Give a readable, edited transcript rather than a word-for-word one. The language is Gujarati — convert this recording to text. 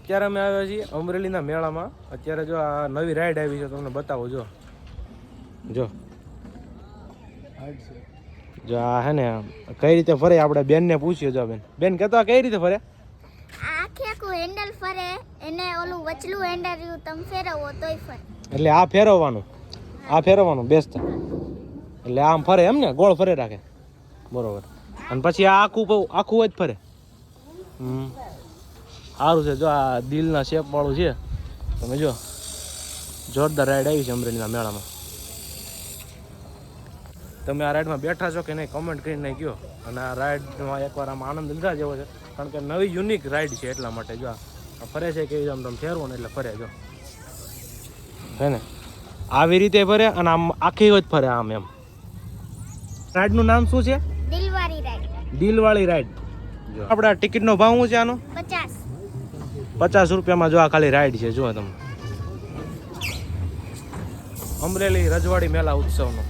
અત્યારે અમે આવ્યા છીએ અમરેલીના મેળામાં. અત્યારે જો આ નવી રાઈડ આવી છે, તમને બતાવો. જો જો આ હે ને કઈ રીતે ફરે આપણે બેનને પૂછીએ. જો બેન કહેતા કઈ રીતે ફરે? આખું હેન્ડલ ફરે, એને ઓલું વચલું હેન્ડલ તમે ફેરવો તોય ફરે. એટલે આ ફેરવવાનું બેસતા, એટલે આમ ફરે એમ ને, ગોળ ફરે રાખે. બરોબર. અને પછી આ આખું જ ફરે. સારું છે. જો આ દિલના શેપ વાળું છે. તમે જો જોરદાર રાઈડ આવી છે અમરેલીના મેળામાં. તમે આ રાઈડમાં બેઠા છો કે નહીં કમેન્ટ કરીને કહો. અને આ રાઈડમાં એકવાર આમ આનંદ લીધા જેવો છે, કારણ કે નવી યુનિક રાઈડ છે એટલા માટે. જો આ ફરે છે કેવી આમ તમે ફેરવો ને એટલે ફરે. જો હે ને આવી રીતે ફરે અને આમ આખી જ ફરે આમ એમ. રાઈડનું નામ શું છે? દિલવાળી રાઈડ. જો આપણા ટિકિટનો ભાવ શું છે આનો? 50 રૂપિયામાં જો આ ખાલી રાઈડ છે. જુઓ તમે, અમરેલી રજવાડી મેળા ઉત્સવનો.